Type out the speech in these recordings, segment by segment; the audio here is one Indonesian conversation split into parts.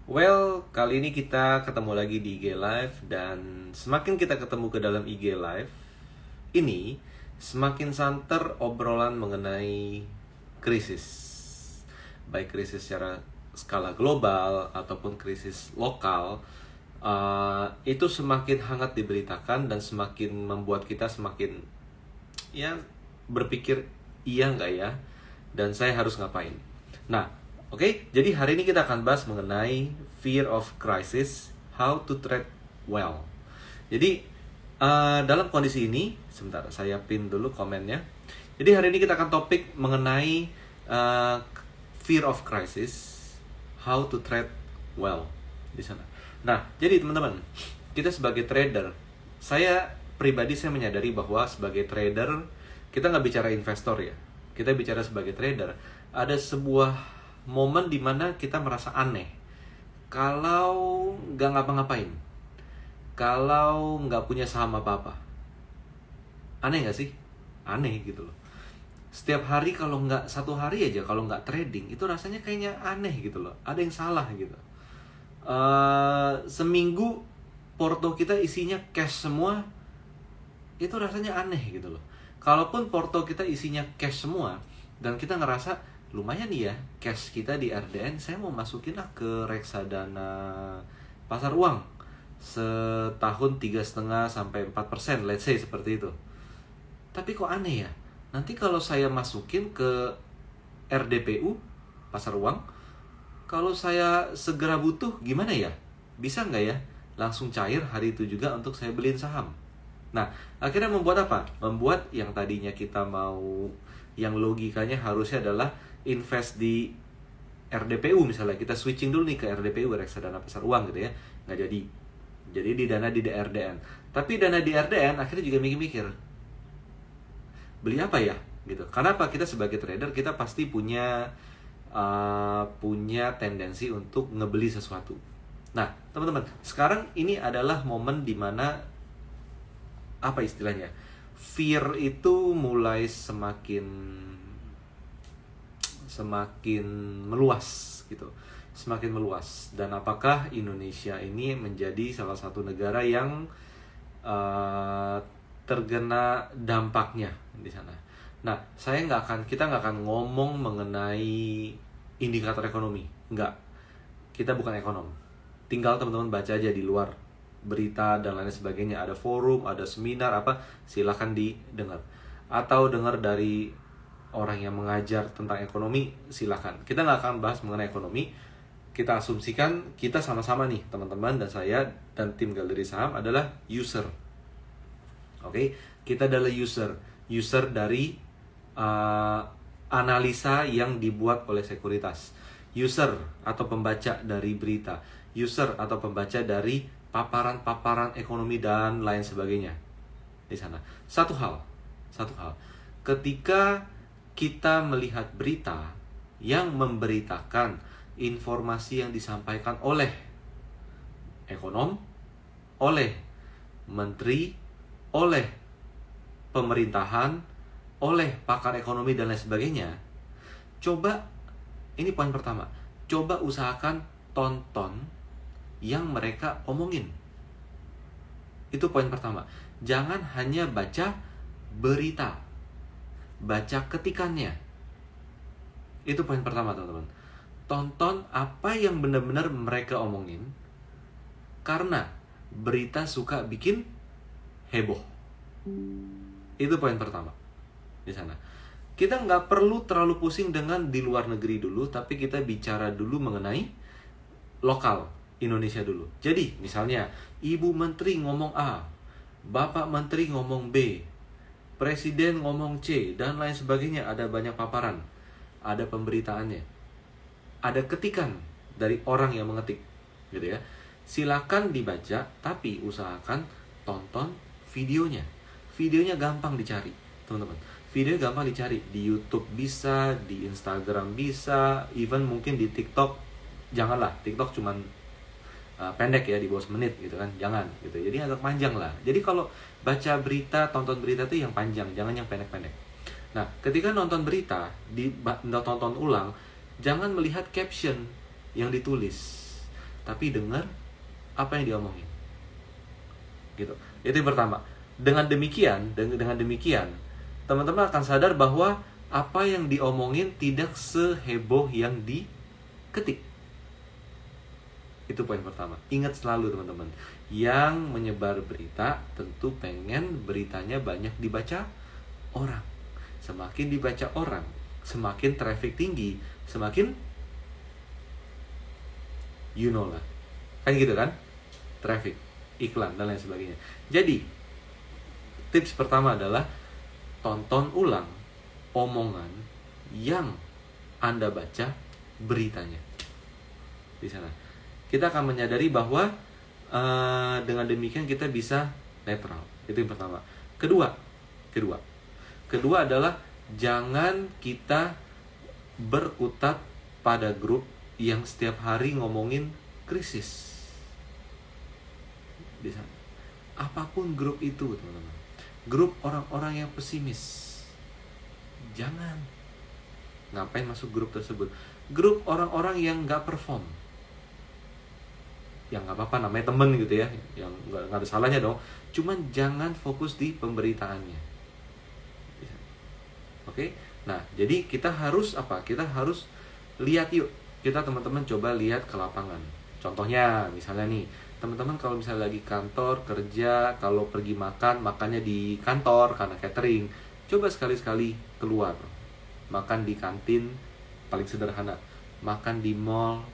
Well, kali ini kita ketemu lagi di IG Live dan semakin kita ketemu ke dalam IG Live ini, semakin santer obrolan mengenai krisis. Baik krisis secara skala global ataupun krisis lokal, itu semakin hangat diberitakan dan semakin membuat kita semakin berpikir iya nggak ya, dan saya harus ngapain. Nah, oke, jadi hari ini kita akan bahas mengenai fear of crisis, how to trade well. Jadi dalam kondisi ini, sebentar saya pin dulu komennya. Jadi hari ini kita akan topik mengenai fear of crisis, how to trade well di sana. Nah, jadi teman-teman, kita sebagai trader, saya menyadari bahwa sebagai trader kita nggak bicara investor ya, kita bicara sebagai trader. Ada sebuah momen dimana kita merasa aneh kalau nggak ngapa-ngapain, kalau nggak punya saham apa-apa. Aneh nggak sih? Aneh gitu loh. Setiap hari kalau nggak, satu hari aja kalau nggak trading, itu rasanya kayaknya aneh gitu loh. Ada yang salah gitu. Seminggu porto kita isinya cash semua, itu rasanya aneh gitu loh. Kalaupun porto kita isinya cash semua dan kita ngerasa lumayan nih ya cash kita di RDN, saya mau masukin lah ke reksadana pasar uang setahun 3,5 sampai 4%, let's say seperti itu. Tapi kok aneh ya, nanti kalau saya masukin ke RDPU pasar uang, kalau saya segera butuh gimana ya, bisa nggak ya langsung cair hari itu juga untuk saya beliin saham. Nah, akhirnya membuat apa? Membuat yang tadinya kita mau, yang logikanya harusnya adalah invest di RDPU misalnya, kita switching dulu nih ke RDPU, reksadana pasar uang gitu ya, nggak jadi. Jadi di dana di RDN. Tapi dana di RDN akhirnya juga mikir-mikir, beli apa ya gitu. Karena apa? Kita sebagai trader kita pasti punya tendensi untuk ngebeli sesuatu. Nah, teman-teman, sekarang ini adalah momen dimana apa istilahnya, fear itu mulai semakin meluas gitu, semakin meluas. Dan apakah Indonesia ini menjadi salah satu negara yang terkena dampaknya di sana? Nah, kita nggak akan ngomong mengenai indikator ekonomi, nggak. Kita bukan ekonom. Tinggal teman-teman baca aja di luar berita dan lain sebagainya, ada forum, ada seminar apa, silahkan didengar, atau dengar dari orang yang mengajar tentang ekonomi, silahkan. Kita nggak akan bahas mengenai ekonomi. Kita asumsikan kita sama-sama nih, teman-teman dan saya dan tim Galeri Saham adalah user. Oke, kita adalah user dari analisa yang dibuat oleh sekuritas, user atau pembaca dari berita, user atau pembaca dari paparan ekonomi dan lain sebagainya di sana. Satu hal, ketika kita melihat berita yang memberitakan informasi yang disampaikan oleh ekonom, oleh menteri, oleh pemerintahan, oleh pakar ekonomi dan lain sebagainya, coba, ini poin pertama, coba usahakan tonton yang mereka omongin. Itu poin pertama. Jangan hanya baca berita, baca ketikannya. Itu poin pertama, teman-teman. Tonton apa yang benar-benar mereka omongin, karena berita suka bikin heboh. Itu poin pertama di sana. Kita nggak perlu terlalu pusing dengan di luar negeri dulu, tapi kita bicara dulu mengenai lokal Indonesia dulu. Jadi misalnya Ibu Menteri ngomong A, Bapak Menteri ngomong B, Presiden ngomong C, dan lain sebagainya. Ada banyak paparan, ada pemberitaannya, ada ketikan dari orang yang mengetik gitu ya. Silakan dibaca, tapi usahakan tonton videonya. Videonya gampang dicari, teman-teman. Video gampang dicari di YouTube bisa, di Instagram bisa, even mungkin di TikTok. Janganlah, TikTok cuman pendek ya, di bawah semenit gitu kan, jangan gitu. Jadi agak panjang lah. Jadi kalau baca berita, tonton berita tuh yang panjang, jangan yang pendek-pendek. Nah, ketika nonton berita, tonton ulang, jangan melihat caption yang ditulis, tapi dengar apa yang diomongin. Gitu. Itu yang pertama. Dengan demikian, teman-teman akan sadar bahwa apa yang diomongin tidak seheboh yang diketik. Itu poin pertama. Ingat selalu teman-teman, yang menyebar berita tentu pengen beritanya banyak dibaca orang. Semakin dibaca orang, semakin traffic tinggi, semakin you know lah. Kan gitu kan? Traffic, iklan, dan lain sebagainya. Jadi, tips pertama adalah tonton ulang omongan yang Anda baca beritanya. Di sana. Kita akan menyadari bahwa dengan demikian kita bisa netral. Itu yang pertama. Kedua adalah jangan kita berkutat pada grup yang setiap hari ngomongin krisis. Di sana. Apapun grup itu, teman-teman. Grup orang-orang yang pesimis. Jangan. Ngapain masuk grup tersebut? Grup orang-orang yang nggak perform. Yang nggak apa-apa, namanya temen gitu ya. Yang nggak ada salahnya dong. Cuman jangan fokus di pemberitaannya. Oke? Nah, jadi kita harus apa? Kita harus lihat yuk. Kita teman-teman coba lihat ke lapangan. Contohnya, misalnya nih, teman-teman kalau misalnya lagi kantor, kerja, kalau pergi makannya di kantor karena catering. Coba sekali-sekali keluar. Makan di kantin, paling sederhana. Makan di mall,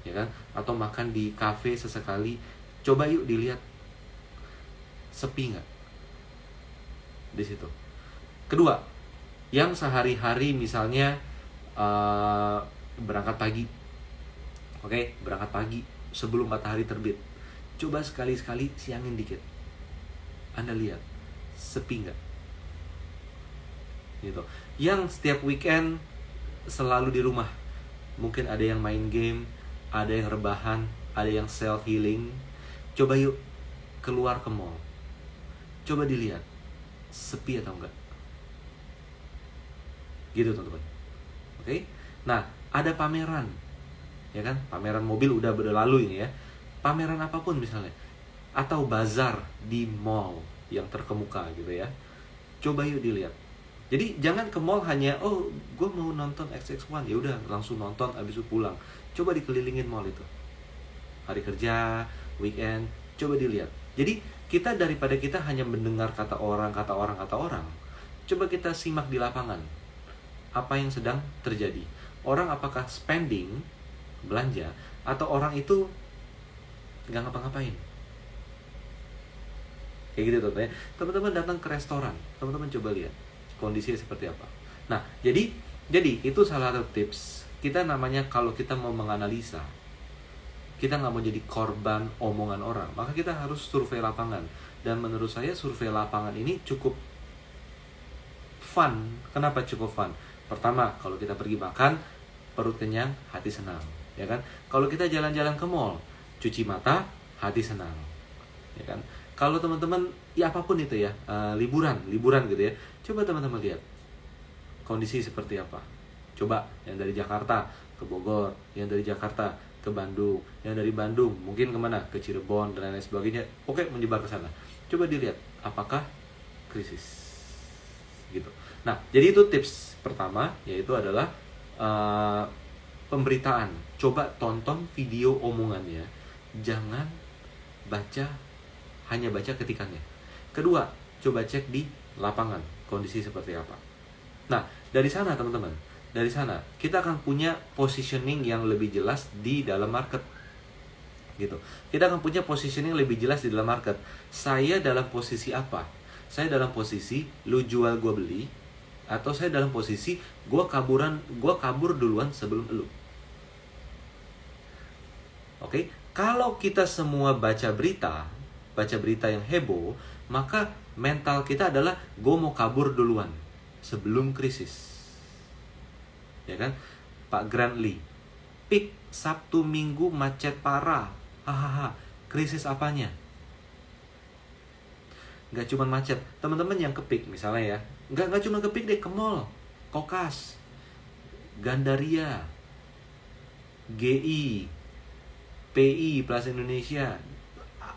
ya kan? Atau makan di kafe sesekali. Coba yuk dilihat. Sepi nggak? Di situ. Kedua, yang sehari-hari misalnya berangkat pagi. Oke, berangkat pagi sebelum matahari terbit. Coba sekali-sekali siangin dikit. Anda lihat, sepi nggak? Gitu. Yang setiap weekend selalu di rumah. Mungkin ada yang main game, ada yang rebahan, ada yang self-healing. Coba yuk keluar ke mall. Coba dilihat, sepi atau enggak. Gitu teman-teman. Oke? Nah, ada pameran. Ya kan? Pameran mobil udah berlalu ini ya. Pameran apapun misalnya. Atau bazar di mall yang terkemuka gitu ya. Coba yuk dilihat. Jadi jangan ke mall hanya, oh gue mau nonton XX1, ya udah langsung nonton abis itu pulang. Coba dikelilingin mall itu. Hari kerja, weekend, coba dilihat. Jadi daripada kita hanya mendengar kata orang, coba kita simak di lapangan. Apa yang sedang terjadi? Orang apakah spending, belanja, atau orang itu nggak ngapa-ngapain? Kayak gitu teman-teman. Teman-teman datang ke restoran, teman-teman coba lihat kondisinya seperti apa. Nah, jadi itu salah satu tips. Kita namanya kalau kita mau menganalisa, kita nggak mau jadi korban omongan orang, maka kita harus survei lapangan. Dan menurut saya survei lapangan ini cukup fun. Kenapa cukup fun? Pertama, kalau kita pergi makan, perut kenyang, hati senang, ya kan? Kalau kita jalan-jalan ke mall, cuci mata, hati senang, ya kan? Kalau teman-teman, ya apapun itu ya, liburan gitu ya, coba teman-teman lihat kondisi seperti apa. Coba yang dari Jakarta ke Bogor, yang dari Jakarta ke Bandung, yang dari Bandung mungkin kemana? Ke Cirebon dan lain sebagainya. Oke, menyebar ke sana. Coba dilihat, apakah krisis? Gitu. Nah, jadi itu tips pertama, yaitu adalah pemberitaan. Coba tonton video omongannya, jangan hanya baca ketikannya. Kedua, coba cek di lapangan kondisi seperti apa. Nah, dari sana teman-teman, dari sana kita akan punya positioning yang lebih jelas di dalam market. Gitu. Kita akan punya positioning lebih jelas di dalam market. Saya dalam posisi apa? Saya dalam posisi lu jual gua beli, atau saya dalam posisi gua kabur duluan sebelum lu. Oke, kalau kita semua baca berita yang heboh, maka mental kita adalah gua mau kabur duluan sebelum krisis. Ya kan? Pak Grant Lee, peak Sabtu Minggu macet parah. Hahaha, krisis apanya? Nggak cuma macet, teman-teman yang ke peak misalnya ya, nggak cuma ke peak deh, ke mall, Kokas, Gandaria, GI, PI, Plaza Indonesia,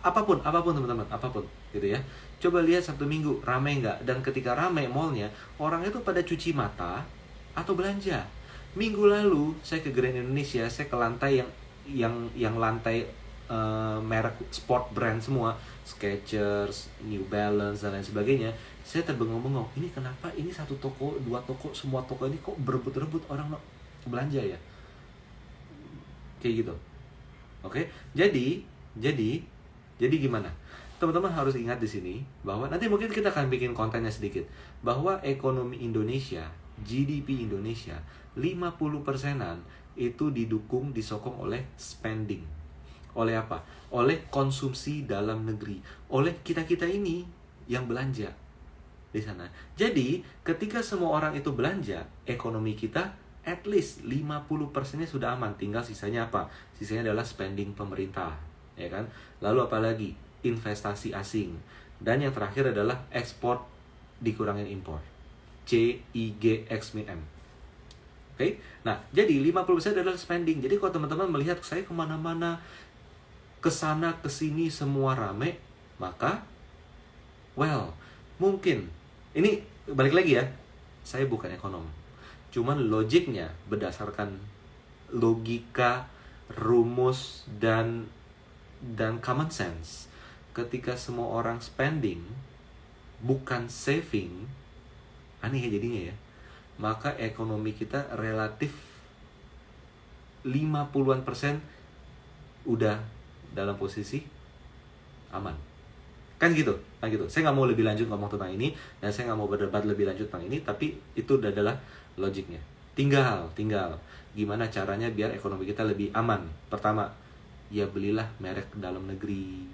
apapun teman-teman, apapun gitu ya. Coba lihat Sabtu Minggu ramai nggak? Dan ketika ramai mallnya, orang itu pada cuci mata atau belanja. Minggu lalu saya ke Grand Indonesia, saya ke lantai yang lantai merek sport brand semua, Skechers, New Balance dan lain sebagainya. Saya terbengong-bengong, ini kenapa ini satu toko, dua toko, semua toko ini kok berebut-rebut orang belanja ya? Kayak gitu. Oke, jadi gimana? Teman-teman harus ingat di sini bahwa nanti mungkin kita akan bikin kontennya sedikit, bahwa ekonomi Indonesia, GDP Indonesia 50%-an itu disokong oleh spending. Oleh apa? Oleh konsumsi dalam negeri, oleh kita-kita ini yang belanja di sana. Jadi, ketika semua orang itu belanja, ekonomi kita at least 50%-nya sudah aman. Tinggal sisanya apa? Sisanya adalah spending pemerintah, ya kan? Lalu apa lagi? Investasi asing. Dan yang terakhir adalah ekspor dikurangin impor. CIGX-M. Oke? Nah, jadi 50% adalah spending. Jadi kalau teman-teman melihat saya kemana-mana, kesana kesini semua rame, maka mungkin ini balik lagi ya, saya bukan ekonom, cuman logiknya berdasarkan logika, rumus dan common sense. Ketika semua orang spending bukan saving, aneh ya jadinya ya, maka ekonomi kita relatif 50-an% udah dalam posisi aman. Kan gitu. Saya nggak mau lebih lanjut ngomong tentang ini, dan saya nggak mau berdebat lebih lanjut tentang ini, tapi itu adalah logiknya. Tinggal gimana caranya biar ekonomi kita lebih aman. Pertama, ya belilah merek dalam negeri,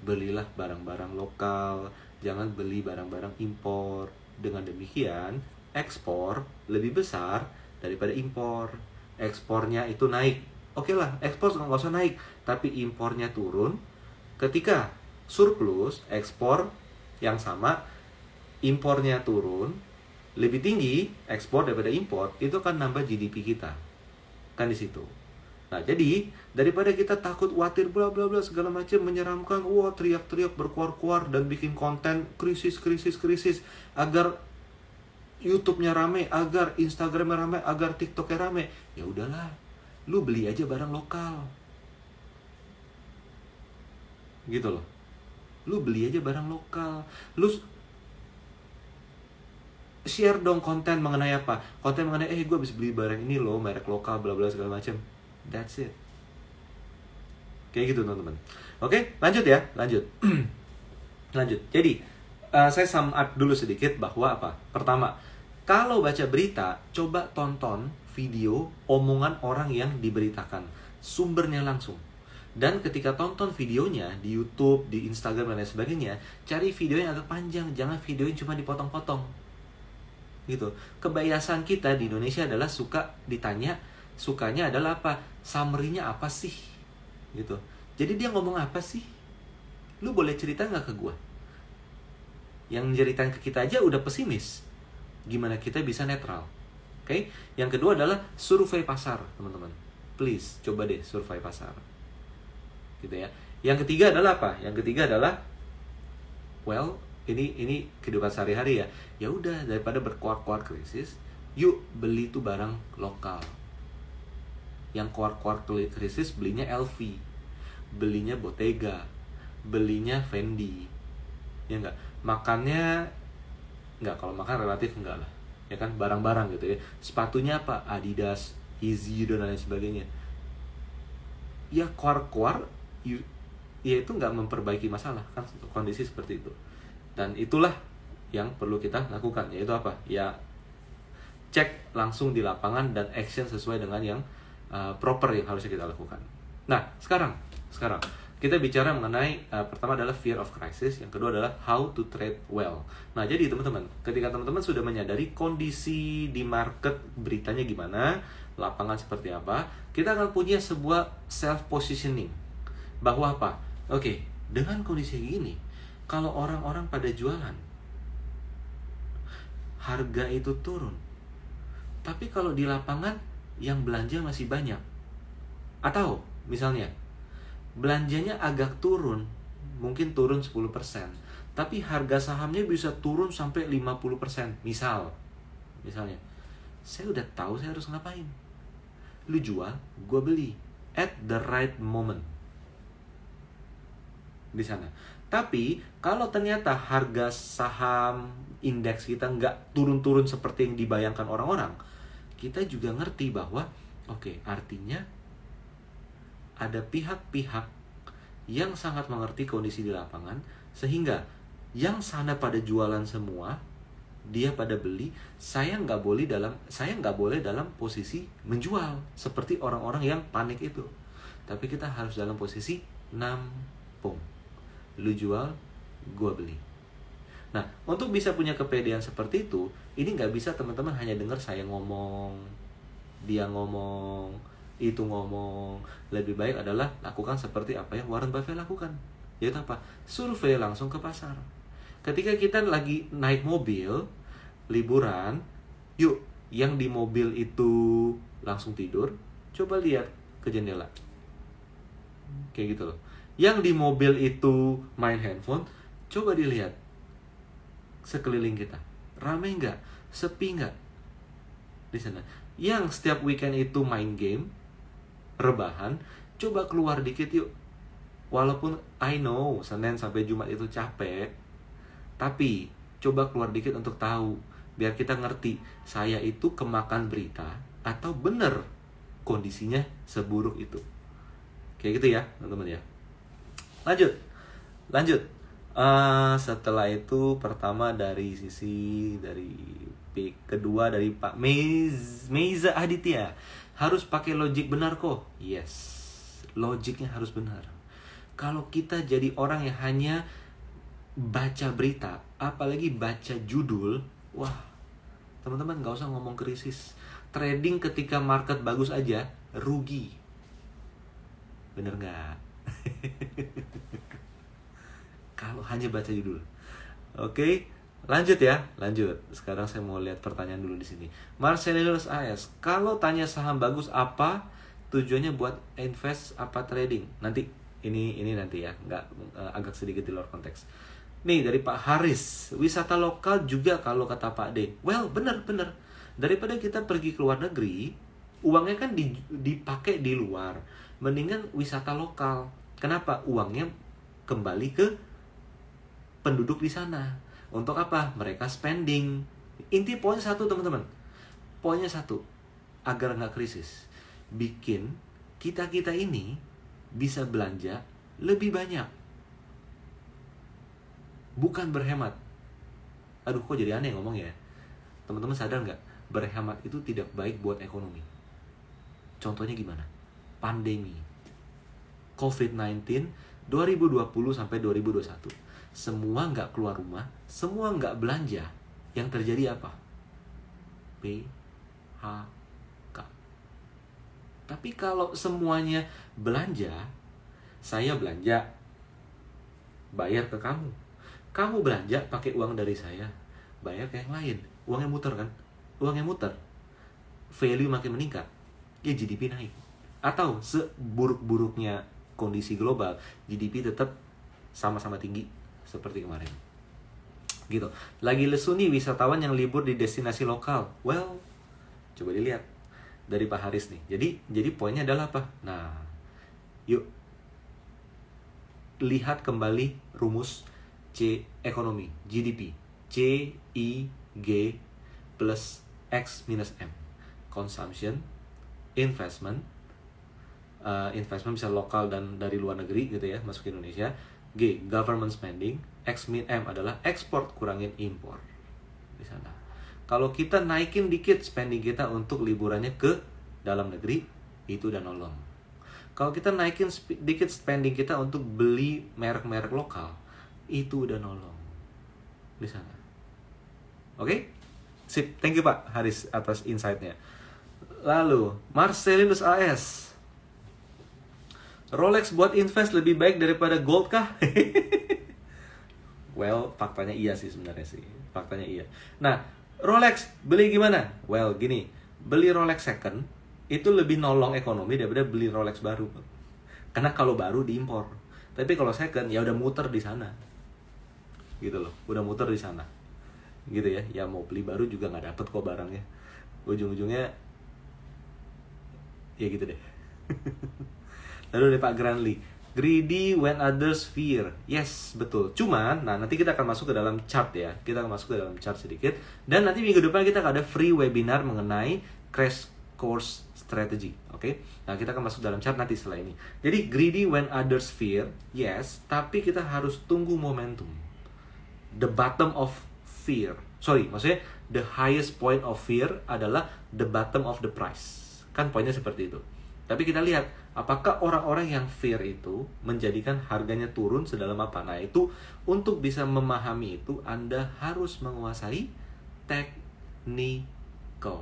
belilah barang-barang lokal, jangan beli barang-barang impor. Dengan demikian, ekspor lebih besar daripada impor. Ekspornya itu naik, oke lah, ekspor nggak usah naik, tapi impornya turun. Ketika surplus, ekspor yang sama, impornya turun, lebih tinggi ekspor daripada impor, itu kan nambah GDP kita. Kan di situ. Nah, jadi daripada kita takut, khawatir, bla bla bla segala macam menyeramkan, teriak-teriak berkuar-kuar dan bikin konten krisis agar YouTube-nya rame, agar Instagram-nya rame, agar TikTok-nya rame. Ya udahlah, lu beli aja barang lokal. Gitu loh. Lu beli aja barang lokal. Lu share dong konten mengenai apa? Konten mengenai gue habis beli barang ini loh, merek lokal bla bla segala macam. That's it. Kayak gitu teman-teman. Oke, lanjut ya, lanjut. Jadi, saya sum up dulu sedikit bahwa apa? Pertama, kalau baca berita, coba tonton video omongan orang yang diberitakan, sumbernya langsung. Dan ketika tonton videonya di YouTube, di Instagram dan lain sebagainya, cari video yang agak panjang, jangan video yang cuma dipotong-potong. Gitu. Kebiasaan kita di Indonesia adalah suka ditanya, sukanya adalah apa? Summary-nya apa sih? Gitu. Jadi dia ngomong apa sih? Lu boleh cerita nggak ke gua? Yang ceritain ke kita aja udah pesimis. Gimana kita bisa netral? Oke? Yang kedua adalah survei pasar, teman-teman. Please, coba deh survei pasar. Gitu ya. Yang ketiga adalah apa? Yang ketiga adalah ini kehidupan sehari-hari ya. Ya udah, daripada berkuar-kuar krisis, yuk beli tuh barang lokal. Yang kuar-kuar krisis belinya LV, belinya Bottega, belinya Fendi. Ya enggak? Makannya enggak, kalau makan relatif enggak lah. Ya kan, barang-barang gitu ya. Sepatunya apa? Adidas, Yeezy dan lain sebagainya. Ya kuar-kuar ya itu nggak memperbaiki masalah kan, kondisi seperti itu. Dan itulah yang perlu kita lakukan, yaitu apa? Ya cek langsung di lapangan dan action sesuai dengan yang proper yang harusnya kita lakukan. Nah, sekarang kita bicara mengenai pertama adalah fear of crisis, yang kedua adalah how to trade well. Nah, jadi teman-teman, ketika teman-teman sudah menyadari kondisi di market, beritanya gimana, lapangan seperti apa, kita akan punya sebuah self positioning bahwa apa? Oke, dengan kondisi gini, kalau orang-orang pada jualan, harga itu turun. Tapi kalau di lapangan yang belanja masih banyak. Atau misalnya belanjanya agak turun, mungkin turun 10%, tapi harga sahamnya bisa turun sampai 50%. Misalnya, saya udah tahu saya harus ngapain. Lu jual, gue beli at the right moment di sana. Tapi kalau ternyata harga saham indeks kita nggak turun-turun seperti yang dibayangkan orang-orang, kita juga ngerti bahwa oke, artinya ada pihak-pihak yang sangat mengerti kondisi di lapangan, sehingga yang sana pada jualan semua, dia pada beli, saya nggak boleh dalam posisi menjual seperti orang-orang yang panik itu. Tapi kita harus dalam posisi nampung. Lu jual, gua beli. Nah, untuk bisa punya kepedean seperti itu, ini nggak bisa teman-teman hanya dengar saya ngomong, dia ngomong, itu ngomong. Lebih baik adalah lakukan seperti apa yang Warren Buffett lakukan, yaitu apa? Survei langsung ke pasar. Ketika kita lagi naik mobil, liburan, yuk, yang di mobil itu langsung tidur, coba lihat ke jendela. Kayak gitu loh. Yang di mobil itu main handphone, coba dilihat sekeliling kita. Ramai nggak? Sepi nggak? Di sana. Yang setiap weekend itu main game, rebahan, coba keluar dikit yuk. Walaupun I know Senin sampai Jumat itu capek, tapi coba keluar dikit untuk tahu, biar kita ngerti saya itu kemakan berita atau bener kondisinya seburuk itu. Kayak gitu ya teman-teman ya. Lanjut. Setelah itu pertama dari sisi dari kedua dari Pak Meiza Aditya, harus pakai logik benar kok. Yes, logiknya harus benar. Kalau kita jadi orang yang hanya baca berita, apalagi baca judul, wah, teman-teman gak usah ngomong krisis. Trading ketika market bagus aja rugi. Bener gak? Kalau hanya baca judul. Oke, lanjut. Sekarang saya mau lihat pertanyaan dulu di sini. Marcelinus AS, kalau tanya saham bagus apa tujuannya buat invest apa trading? Nanti ini nanti ya, agak sedikit di luar konteks. Nih dari Pak Haris, wisata lokal juga kalau kata Pak D. Well, bener. Daripada kita pergi ke luar negeri, uangnya kan dipakai di luar. Mendingan wisata lokal. Kenapa? Uangnya kembali ke penduduk di sana. Untuk apa? Mereka spending. Inti poin satu teman-teman. Poinnya satu, agar nggak krisis. Bikin kita ini bisa belanja lebih banyak. Bukan berhemat. Aduh, kok jadi aneh ngomong ya. Teman-teman sadar nggak? Berhemat itu tidak baik buat ekonomi. Contohnya gimana? Pandemi COVID-19 2020 sampai 2021. Semua nggak keluar rumah, semua nggak belanja. Yang terjadi apa? PHK. Tapi kalau semuanya belanja, saya belanja, bayar ke kamu. Kamu belanja pakai uang dari saya, bayar ke yang lain. Uangnya muter kan? Uangnya muter. Value makin meningkat. Ya GDP naik. Atau seburuk-buruknya kondisi global, GDP tetap sama-sama tinggi seperti kemarin. Gitu. Lagi lesu nih wisatawan yang libur di destinasi lokal. Well, coba dilihat dari Pak Haris nih. Jadi poinnya adalah apa? Nah, yuk lihat kembali rumus C ekonomi, GDP. CIG plus X minus M. Consumption, investment bisa lokal dan dari luar negeri gitu ya, masuk ke Indonesia. G, government spending. X min M adalah ekspor kurangin impor di sana. Kalau kita naikin dikit spending kita untuk liburannya ke dalam negeri, itu udah nolong. Kalau kita naikin dikit spending kita untuk beli merek-merek lokal, itu udah nolong di sana. Oke? Sip, thank you Pak Haris atas insight-nya. Lalu, Marcelinus AS, Rolex buat invest lebih baik daripada gold kah? Well, faktanya iya sih sebenarnya sih. Faktanya iya. Nah, Rolex beli gimana? Well, gini, beli Rolex second itu lebih nolong ekonomi daripada beli Rolex baru. Karena kalau baru diimpor. Tapi kalau second ya udah muter di sana. Gitu loh, udah muter di sana. Gitu ya. Ya mau beli baru juga nggak dapet kok barangnya. Ujung-ujungnya ya gitu deh. Lalu ada Pak Granly, greedy when others fear. Yes, betul. Cuman, nah nanti kita akan masuk ke dalam chart ya. Kita akan masuk ke dalam chart sedikit. Dan nanti minggu depan kita akan ada free webinar mengenai crash course strategy. Oke? Nah kita akan masuk dalam chart nanti setelah ini. Jadi greedy when others fear. Yes, tapi kita harus tunggu momentum. The bottom of fear. Sorry, maksudnya the highest point of fear adalah the bottom of the price. Kan poinnya seperti itu. Tapi kita lihat, apakah orang-orang yang fear itu menjadikan harganya turun sedalam apa? Nah itu, untuk bisa memahami itu, Anda harus menguasai technical.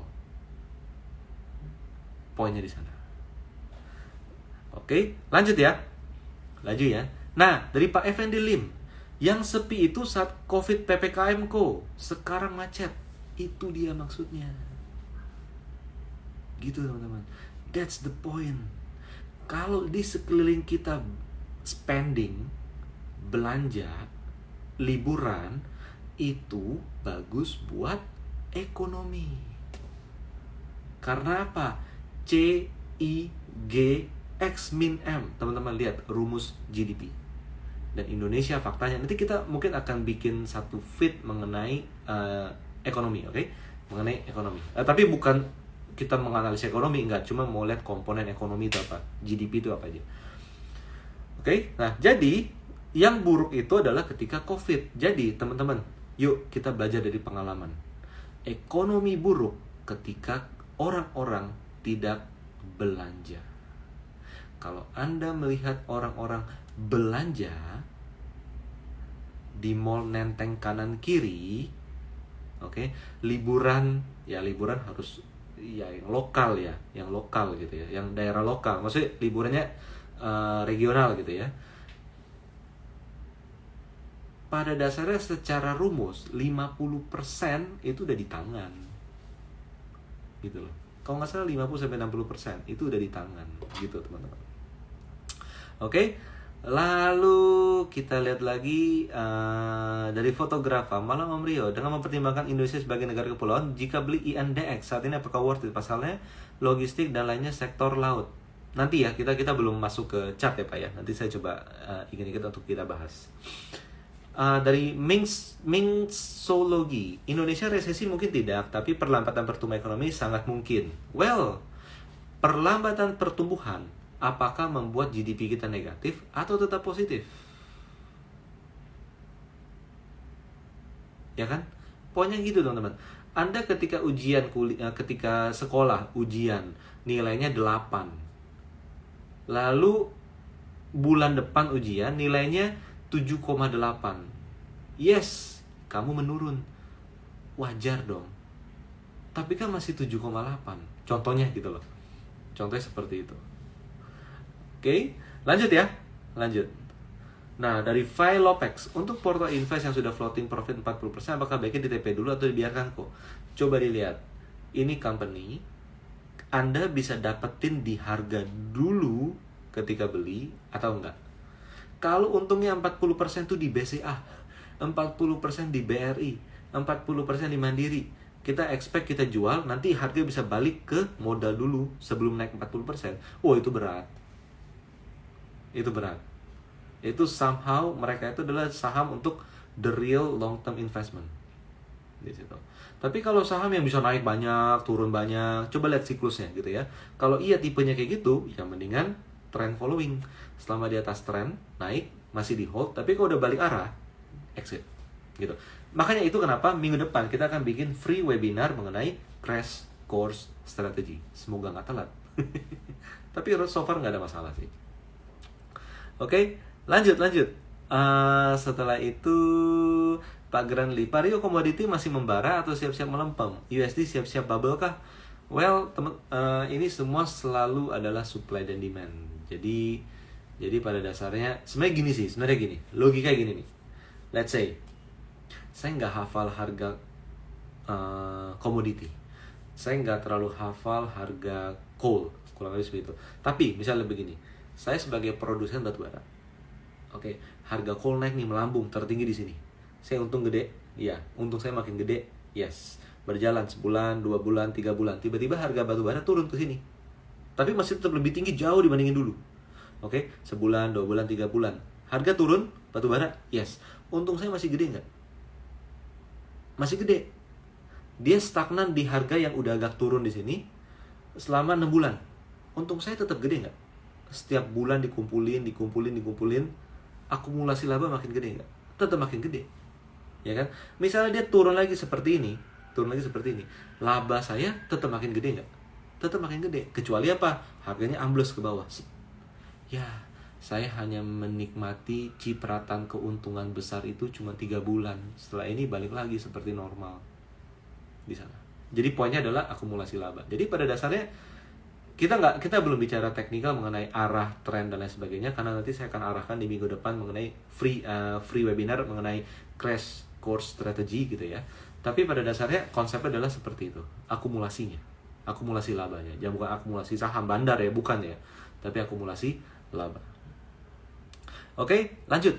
Poinnya di sana. Oke, lanjut ya. Lanjut ya. Nah, dari Pak Effendi Lim, yang sepi itu saat COVID PPKM kok, sekarang macet. Itu dia maksudnya. Gitu teman-teman. That's the point. Kalau di sekeliling kita spending, belanja, liburan, itu bagus buat ekonomi. Karena apa? C, I, G, X min M. Teman-teman lihat rumus GDP. Dan Indonesia faktanya, nanti kita mungkin akan bikin satu feed mengenai ekonomi, oke? Mengenai ekonomi. Tapi bukan kita menganalisis ekonomi, enggak, cuma mau lihat komponen ekonomi itu apa, GDP itu apa aja. Oke? Nah, jadi yang buruk itu adalah ketika COVID. Jadi, teman-teman, yuk kita belajar dari pengalaman. Ekonomi buruk ketika orang-orang tidak belanja. Kalau Anda melihat orang-orang belanja di mall nenteng kanan kiri, oke, liburan harus ya yang lokal gitu ya, yang daerah lokal, maksudnya liburannya regional gitu ya. Pada dasarnya secara rumus 50% itu udah di tangan gitu loh. Kalau nggak salah 50-60% itu udah di tangan gitu teman-teman. Oke, lalu kita lihat lagi dari fotografer Malang Om Rio, dengan mempertimbangkan Indonesia sebagai negara kepulauan, jika beli INDX saat ini apakah worth it? Pasalnya logistik dan lainnya sektor laut. Nanti ya, kita belum masuk ke chart ya Pak ya. Nanti saya coba ingin untuk kita bahas. Dari Mingsologi, Indonesia resesi mungkin tidak, tapi perlambatan pertumbuhan ekonomi sangat mungkin. Well, perlambatan pertumbuhan apakah membuat GDP kita negatif atau tetap positif? Ya kan? Poinnya gitu teman-teman. Anda ketika ketika sekolah ujian nilainya 8. Lalu bulan depan ujian nilainya 7,8. Yes, kamu menurun. Wajar dong. Tapi kan masih 7,8. Contohnya gitu loh. Contohnya seperti itu. Oke, lanjut ya. Lanjut. Nah, dari File Lopex, untuk portal invest yang sudah floating profit 40%, apakah baiknya di TP dulu atau dibiarkan kok? Coba dilihat. Ini company, Anda bisa dapetin di harga dulu ketika beli atau enggak. Kalau untungnya 40% itu di BCA, 40% di BRI, 40% di Mandiri, kita expect kita jual, nanti harga bisa balik ke modal dulu sebelum naik 40%. Oh, itu berat. Itu berat. Itu somehow mereka itu adalah saham untuk the real long term investment di situ. Tapi kalau saham yang bisa naik banyak, turun banyak, coba lihat siklusnya gitu ya. Kalau iya tipenya kayak gitu, ya mendingan trend following. Selama di atas trend naik, masih di hold, tapi kalau udah balik arah, exit gitu. Makanya itu kenapa minggu depan kita akan bikin free webinar mengenai crash course strategy. Semoga nggak telat. Tapi so far nggak ada masalah sih. Oke, lanjut. Setelah itu Pak Granly, Pario komoditi masih membara atau siap-siap melempem? USD siap-siap bubble kah? Well, ini semua selalu adalah supply dan demand. Jadi pada dasarnya sebenarnya gini, logika gini nih. Let's say saya nggak hafal harga komoditi, saya nggak terlalu hafal harga coal, kurang lebih seperti itu. Tapi misalnya begini, Saya sebagai produsen batu bara, oke, harga coal naik nih, melambung, tertinggi di sini. Saya untung gede, ya, untung saya makin gede, yes. Berjalan sebulan, 2 bulan, 3 bulan, tiba-tiba harga batu bara turun ke sini. Tapi masih tetap lebih tinggi jauh dibandingin dulu. Oke, sebulan, 2 bulan, 3 bulan. Harga turun, batu bara, yes. Untung saya masih gede nggak? Masih gede. Dia stagnan di harga yang udah agak turun di sini selama 6 bulan. Untung saya tetap gede nggak? Setiap bulan dikumpulin, akumulasi laba makin gede nggak? Tetap makin gede, ya kan? Misalnya dia turun lagi seperti ini, laba saya tetap makin gede nggak? Tetap makin gede. Kecuali apa? Harganya ambles ke bawah. Ya, saya hanya menikmati cipratan keuntungan besar itu cuma 3 bulan. Setelah ini balik lagi seperti normal di sana. Jadi poinnya adalah akumulasi laba. Jadi pada dasarnya kita belum bicara teknikal mengenai arah tren dan lain sebagainya, karena nanti saya akan arahkan di minggu depan mengenai free webinar mengenai crash course strategy gitu ya. Tapi pada dasarnya konsepnya adalah seperti itu, akumulasinya, akumulasi labanya. Jangan bukan akumulasi saham bandar ya, bukan ya, tapi akumulasi laba. Oke, lanjut.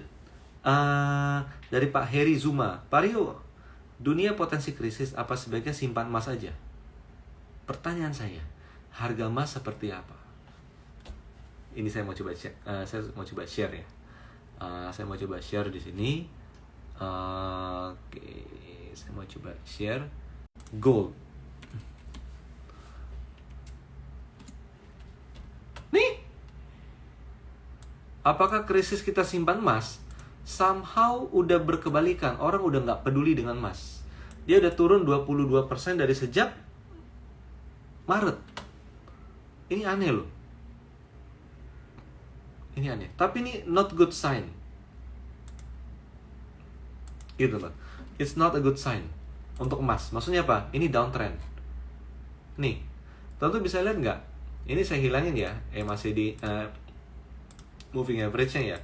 Dari Pak Heri Zuma, Pak Rio, dunia potensi krisis, apa sebaiknya simpan emas aja? Pertanyaan saya, harga emas seperti apa? Ini saya mau coba share, share ya. Saya mau coba share di sini. Oke, saya mau coba share gold. Nih, apakah krisis kita simpan emas? Somehow udah berkebalikan. Orang udah nggak peduli dengan emas. Dia udah turun 22% dari sejak Maret. Ini aneh loh. Ini aneh. Tapi ini not good sign. Gitu loh. It's not a good sign untuk emas. Maksudnya apa? Ini downtrend. Nih, tentu bisa lihat nggak? Ini saya hilangin ya. Masih di moving average-nya ya.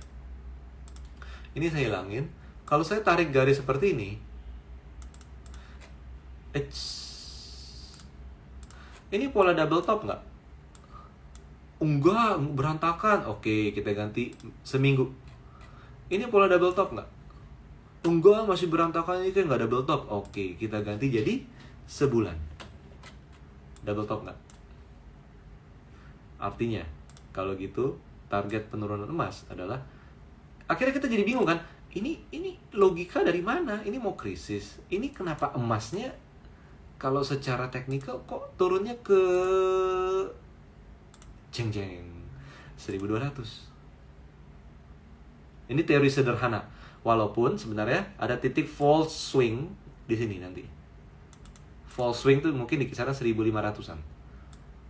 Ini saya hilangin. Kalau saya tarik garis seperti ini, ini pola double top nggak? Enggak, berantakan. Oke, kita ganti seminggu. Ini pola double top nggak? Enggak, masih berantakan, ini kan nggak double top. Oke, kita ganti jadi sebulan. Double top nggak? Artinya, kalau gitu, target penurunan emas adalah, akhirnya kita jadi bingung kan? Ini logika dari mana? Ini mau krisis. Ini kenapa emasnya kalau secara teknikal kok turunnya ke jeng-jeng 1200. Ini teori sederhana. Walaupun sebenarnya ada titik false swing di sini nanti. False swing tuh mungkin di kisaran 1500-an.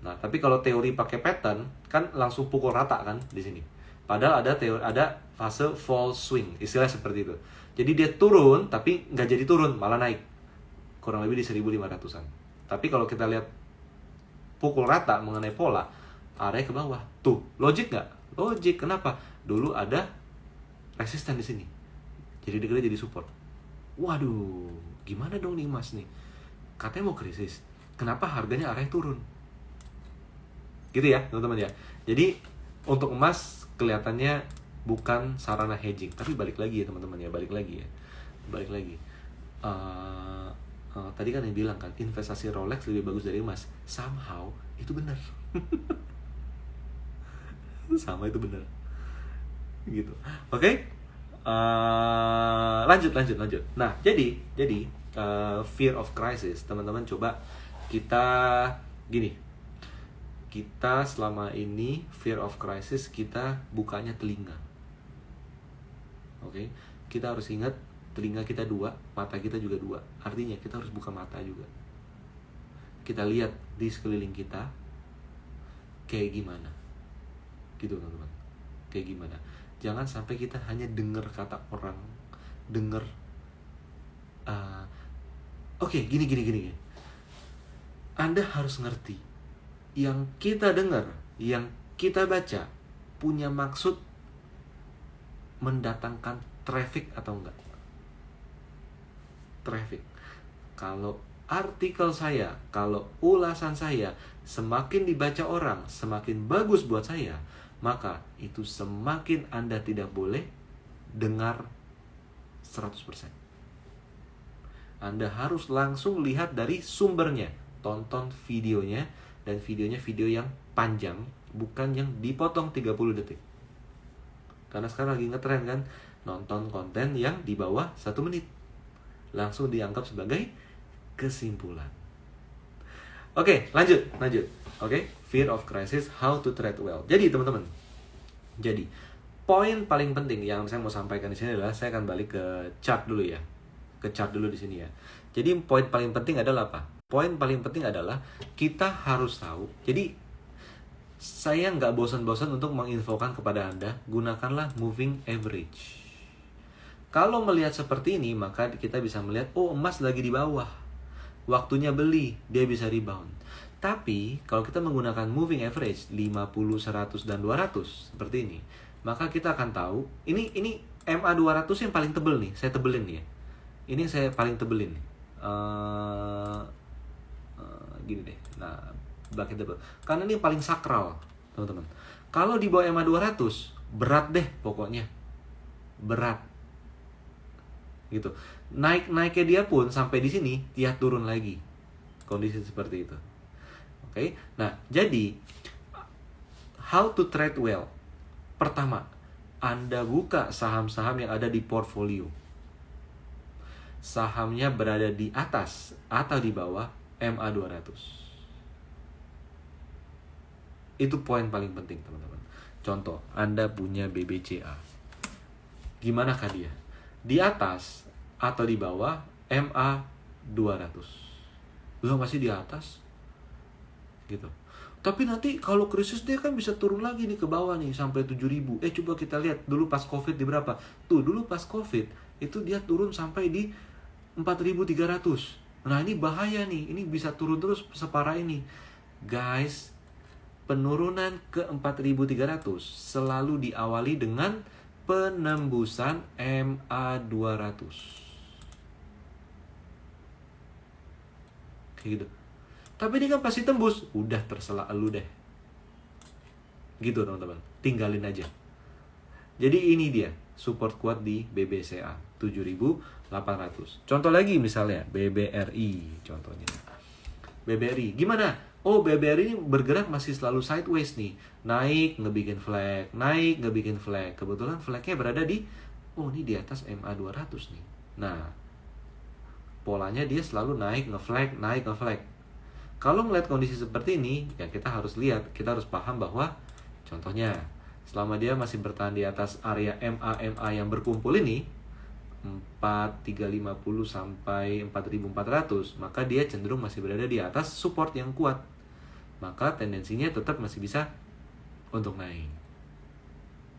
Nah, tapi kalau teori pakai pattern kan langsung pukul rata kan di sini. Padahal ada fase false swing, istilah seperti itu. Jadi dia turun tapi nggak jadi turun, malah naik. Kurang lebih di 1500-an. Tapi kalau kita lihat pukul rata mengenai pola, area ke bawah. Tuh, logik nggak? Logik. Kenapa? Dulu ada resisten di sini. Jadi dia jadi support. Waduh, gimana dong nih emas nih? Katanya mau krisis. Kenapa harganya arahnya turun? Gitu ya, teman-teman ya. Jadi untuk emas kelihatannya bukan sarana hedging, tapi balik lagi ya teman-teman ya, balik lagi. Tadi kan yang bilang kan investasi Rolex lebih bagus dari emas. Somehow itu benar. Sama itu benar. Gitu. Oke? Lanjut. Nah, jadi fear of crisis, teman-teman coba kita gini. Kita selama ini fear of crisis kita bukanya telinga. Oke? Kita harus ingat telinga kita 2, mata kita juga 2. Artinya kita harus buka mata juga. Kita lihat di sekeliling kita kayak gimana. Gitu teman-teman. Kayak gimana. Jangan sampai kita hanya dengar kata orang, dengar oke, gini. Anda harus ngerti, yang kita dengar, yang kita baca punya maksud mendatangkan traffic atau enggak. Traffic. Kalau artikel saya, kalau ulasan saya semakin dibaca orang, semakin bagus buat saya, maka itu semakin Anda tidak boleh dengar 100%. Anda harus langsung lihat dari sumbernya, tonton videonya, dan videonya video yang panjang, bukan yang dipotong 30 detik. Karena sekarang lagi ngetren kan, nonton konten yang di bawah 1 menit. Langsung dianggap sebagai kesimpulan. Oke, lanjut. Oke, fear of crisis, how to trade well. Jadi teman-teman, poin paling penting yang saya mau sampaikan di sini adalah, saya akan balik ke chart dulu ya. Ke chart dulu di sini ya. Jadi poin paling penting adalah apa? Poin paling penting adalah kita harus tahu. Jadi saya nggak bosan-bosan untuk menginfokan kepada Anda, gunakanlah moving average. Kalau melihat seperti ini, maka kita bisa melihat, oh emas lagi di bawah. Waktunya beli, dia bisa rebound. Tapi, kalau kita menggunakan moving average 50, 100, dan 200 seperti ini, maka kita akan tahu, ini MA200 yang paling tebel nih, saya tebelin nih ya. Ini saya paling tebelin nih. Gini deh, nah, bagian tebel. Karena ini paling sakral, teman-teman. Kalau di bawah MA200, berat deh pokoknya. Berat. Gitu. Naiknya dia pun sampai di sini dia turun lagi. Kondisi seperti itu. Oke. Nah, jadi how to trade well. Pertama, Anda buka saham-saham yang ada di portfolio. Sahamnya berada di atas atau di bawah MA200. Itu poin paling penting, teman-teman. Contoh, Anda punya BBCA. Gimana kah dia? Di atas atau di bawah MA200. Belum, masih di atas. Gitu. Tapi nanti kalau krisis dia kan bisa turun lagi nih ke bawah nih sampai 7.000. Coba kita lihat dulu pas Covid di berapa? Tuh, dulu pas Covid itu dia turun sampai di 4.300. Nah, ini bahaya nih. Ini bisa turun terus separah ini. Guys, penurunan ke 4.300 selalu diawali dengan penembusan MA200. Kayak gitu. Tapi ini kan pasti tembus. Udah, terserah lu deh. Gitu teman-teman. Tinggalin aja. Jadi ini dia support kuat di BBCA 7.800. Contoh lagi misalnya BBRI contohnya. BBRI gimana? Oh, BBRI ini bergerak masih selalu sideways nih. Naik, ngebikin flag. Naik, ngebikin flag. Kebetulan flagnya berada di, oh ini di atas MA200 nih. Nah, polanya dia selalu naik, ngeflag, naik, ngeflag. Kalau melihat kondisi seperti ini, ya kita harus lihat, kita harus paham bahwa, contohnya, selama dia masih bertahan di atas area MA yang berkumpul ini, 4.350 sampai 4.400, maka dia cenderung masih berada di atas support yang kuat. Maka tendensinya tetap masih bisa untuk naik.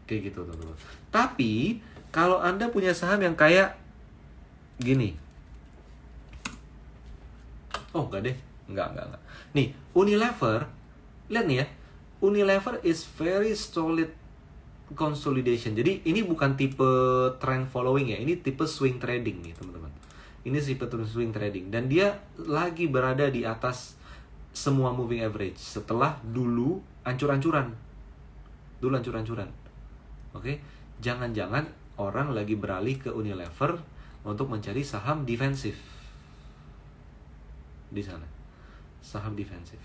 Kayak gitu, teman-teman. Tapi kalau Anda punya saham yang kayak gini. Oh, enggak deh. Enggak. Nih, Unilever, lihat nih ya. Unilever is very solid consolidation. Jadi ini bukan tipe trend following ya, ini tipe swing trading nih teman-teman. Ini tipe swing trading dan dia lagi berada di atas semua moving average setelah dulu ancur-ancuran. Oke, jangan-jangan orang lagi beralih ke Unilever untuk mencari saham defensif di sana, saham defensif.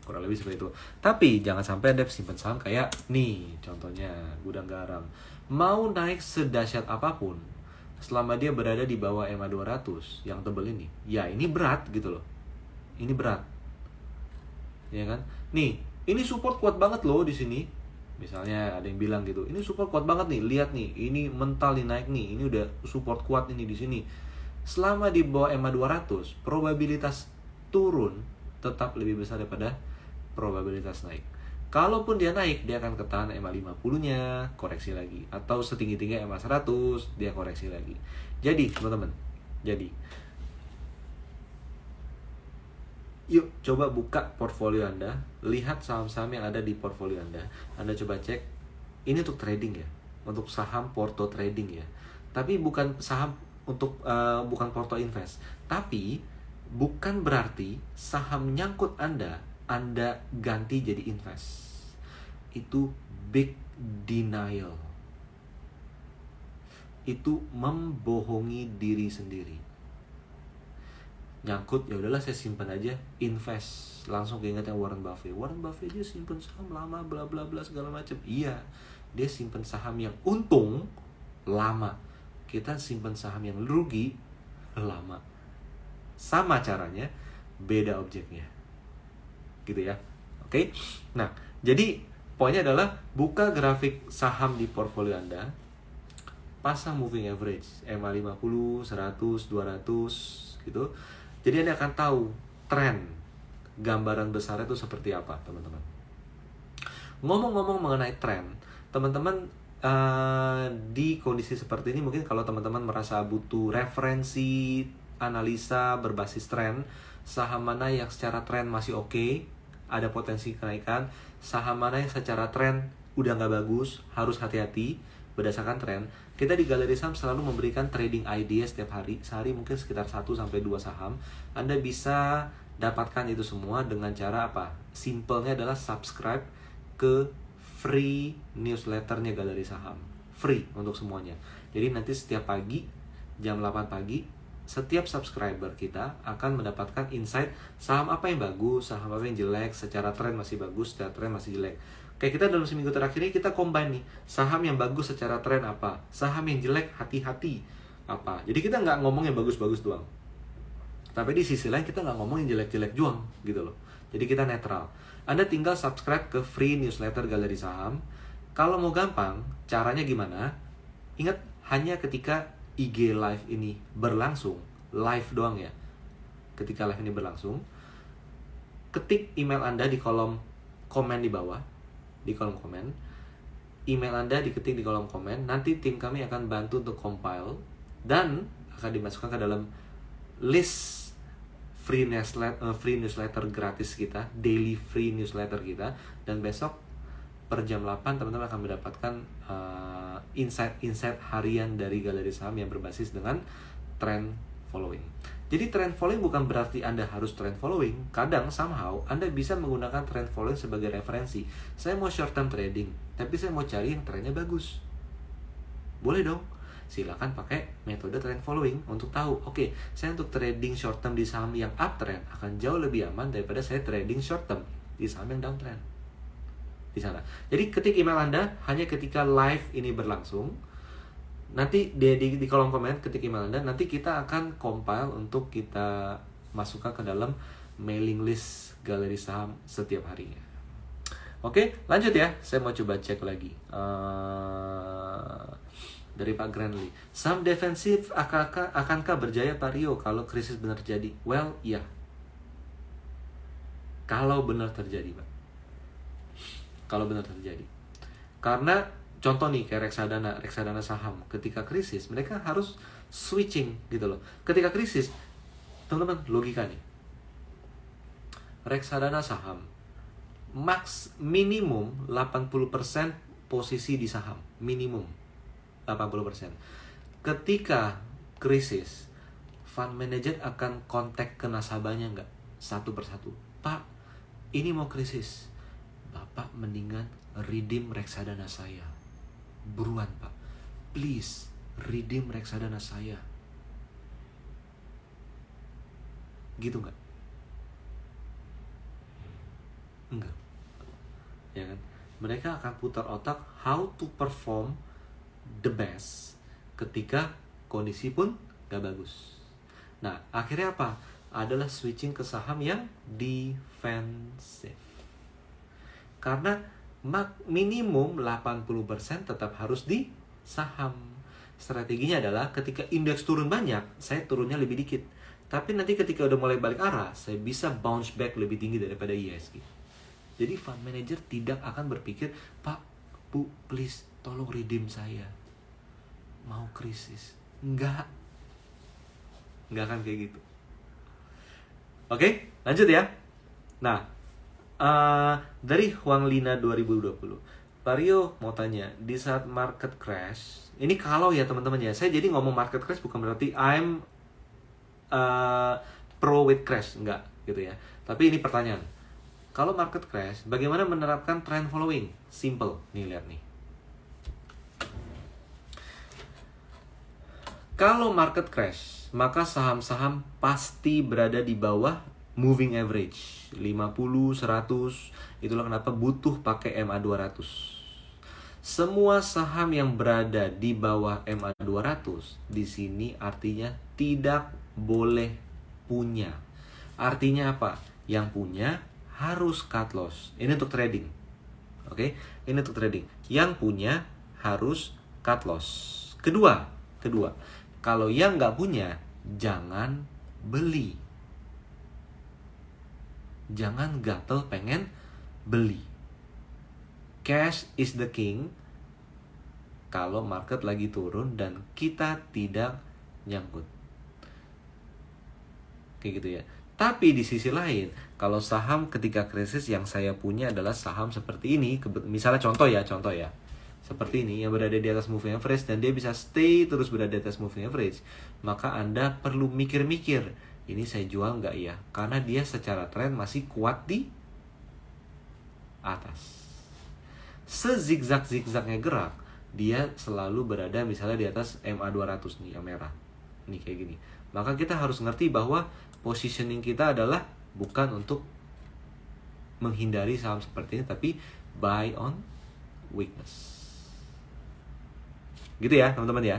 Kurang lebih seperti itu. Tapi jangan sampai Anda simpan saham kayak nih, contohnya Gudang Garam. Mau naik sedahsyat apapun, selama dia berada di bawah MA200 yang tebel ini, ya ini berat gitu loh. Ini berat. Ya kan? Nih, ini support kuat banget loh di sini. Misalnya ada yang bilang gitu, ini support kuat banget nih, lihat nih, ini mental nih naik nih, ini udah support kuat ini di sini. Selama di bawah MA200, probabilitas turun tetap lebih besar daripada probabilitas naik. Kalaupun dia naik, dia akan ketahan MA50-nya, koreksi lagi. Atau setinggi-tinggi MA100, dia koreksi lagi. Jadi, teman-teman, yuk coba buka portfolio Anda, lihat saham-saham yang ada di portfolio Anda. Anda coba cek, ini untuk trading ya, untuk saham porto trading ya. Tapi bukan saham untuk bukan porto invest. Tapi bukan berarti saham nyangkut Anda ganti jadi invest. itu big denial. Itu membohongi diri sendiri. Nyangkut, ya udahlah saya simpan aja, invest, langsung keinget yang Warren Buffett. Warren Buffett dia simpan saham lama, bla bla bla segala macam. Iya, dia simpan saham yang untung lama. Kita simpan saham yang rugi lama. Sama caranya, beda objeknya. Gitu ya. Oke. Nah, jadi poinnya adalah buka grafik saham di portfolio Anda. Pasang moving average, MA50, 100, 200 gitu. Jadi Anda akan tahu tren, gambaran besarnya itu seperti apa, teman-teman. Ngomong-ngomong mengenai tren, teman-teman di kondisi seperti ini mungkin kalau teman-teman merasa butuh referensi, analisa berbasis tren, saham mana yang secara tren masih oke, ada potensi kenaikan, saham mana yang secara tren udah nggak bagus, harus hati-hati berdasarkan tren. Kita di Galeri Saham selalu memberikan trading idea setiap hari. Sehari mungkin sekitar 1-2 saham. Anda bisa dapatkan itu semua dengan cara apa? Simpelnya adalah subscribe ke free newsletternya Galeri Saham. Free untuk semuanya. Jadi nanti setiap pagi, jam 8 pagi, setiap subscriber kita akan mendapatkan insight saham apa yang bagus, saham apa yang jelek, secara tren masih bagus, secara tren masih jelek. Kayak kita dalam seminggu terakhir ini kita combine nih, saham yang bagus secara tren apa, saham yang jelek hati-hati apa. Jadi kita nggak ngomong yang bagus-bagus doang, tapi di sisi lain kita nggak ngomong yang jelek-jelek doang gitu loh. Jadi kita netral. Anda tinggal subscribe ke free newsletter Galeri Saham. Kalau mau gampang, caranya gimana? Ingat, hanya ketika IG live ini berlangsung, live doang ya. Ketika live ini berlangsung, ketik email Anda di kolom komen di bawah. Di kolom komen, email Anda diketik di kolom komen, nanti tim kami akan bantu untuk compile dan akan dimasukkan ke dalam list free newsletter gratis kita, daily free newsletter kita. Dan besok per jam 8 teman-teman akan mendapatkan insight harian dari Galeri Saham yang berbasis dengan trend following. Jadi trend following bukan berarti Anda harus trend following. Kadang somehow Anda bisa menggunakan trend following sebagai referensi. Saya mau short term trading, tapi saya mau cari yang trennya bagus. Boleh dong. Silakan pakai metode trend following untuk tahu, oke, saya untuk trading short term di saham yang uptrend akan jauh lebih aman daripada saya trading short term di saham yang downtrend. Di sana. Jadi ketik email Anda hanya ketika live ini berlangsung. Nanti di kolom komen ketik email Anda, nanti kita akan compile untuk kita masukkan ke dalam mailing list Galeri Saham setiap harinya. Oke, lanjut ya. Saya mau coba cek lagi. Dari Pak Granley. Saham defensif akankah berjaya Pak Rio kalau krisis benar terjadi? Well, iya. Kalau benar terjadi, Pak. Kalau benar terjadi. Karena contoh nih kayak reksadana saham, ketika krisis mereka harus switching gitu loh. Ketika krisis, teman-teman, logika nih. Reksadana saham minimum 80% posisi di saham, minimum 80%. Ketika krisis, fund manager akan kontak ke nasabahnya nggak? Satu persatu. Pak, ini mau krisis. Bapak mendingan redeem reksadana saya. Buruan Pak, please redeem reksadana saya. Gitu nggak? Enggak. Ya kan? Mereka akan putar otak how to perform the best ketika kondisi pun gak bagus. Nah, akhirnya apa? Adalah switching ke saham yang defensif. Karena minimum 80% tetap harus di saham. Strateginya adalah ketika indeks turun banyak, saya turunnya lebih dikit. Tapi nanti ketika udah mulai balik arah, saya bisa bounce back lebih tinggi daripada IHSG. Jadi fund manager tidak akan berpikir, Pak, Bu, please tolong redeem saya. Mau krisis. Enggak akan kayak gitu. Oke, lanjut ya. Nah, dari Huang Lina 2020, Pak Rio mau tanya, di saat market crash, ini kalau ya teman-teman ya, saya jadi ngomong market crash bukan berarti I'm pro with crash, enggak gitu ya. Tapi ini pertanyaan, Kalau market crash, bagaimana menerapkan trend following? Simple, nih lihat nih. Kalau market crash, maka saham-saham pasti berada di bawah moving average 50, 100. Itulah kenapa butuh pakai MA 200. Semua saham yang berada di bawah MA 200 di sini artinya tidak boleh punya. Artinya apa? Yang punya harus cut loss. Ini untuk trading. Oke, ini untuk trading. Yang punya harus cut loss. Kedua, kalau yang nggak punya, jangan beli. Jangan gatel pengen beli. Cash is the king. Kalau market lagi turun dan kita tidak nyangkut. Kayak gitu ya. Tapi di sisi lain, kalau saham ketika krisis yang saya punya adalah saham seperti ini. Misalnya contoh ya. Seperti ini yang berada di atas moving average dan dia bisa stay terus berada di atas moving average, maka Anda perlu mikir-mikir, ini saya jual nggak ya? Karena dia secara tren masih kuat di atas. Sezigzag-zigzagnya gerak, dia selalu berada misalnya di atas MA 200 nih, yang merah. Nih kayak gini. Maka kita harus ngerti bahwa positioning kita adalah bukan untuk menghindari saham seperti ini, tapi buy on weakness. Gitu ya teman-teman ya,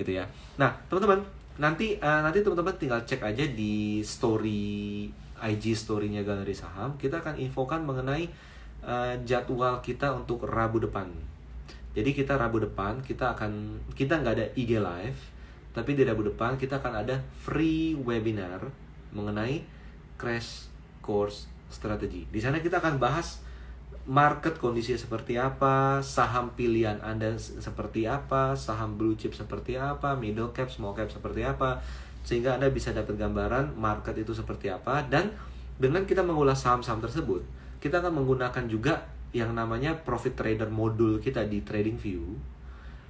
gitu ya. Nah teman-teman, nanti teman-teman tinggal cek aja di story IG story-nya Galeri Saham. Kita akan infokan mengenai jadwal kita untuk Rabu depan. Jadi kita Rabu depan kita nggak ada IG live, tapi di Rabu depan kita akan ada free webinar mengenai crash course strategy. Di sana kita akan bahas market kondisinya seperti apa, saham pilihan Anda seperti apa, saham blue chip seperti apa, middle cap, small cap seperti apa, sehingga Anda bisa dapat gambaran market itu seperti apa. Dan dengan kita mengulas saham-saham tersebut, kita akan menggunakan juga yang namanya profit trader modul kita di TradingView.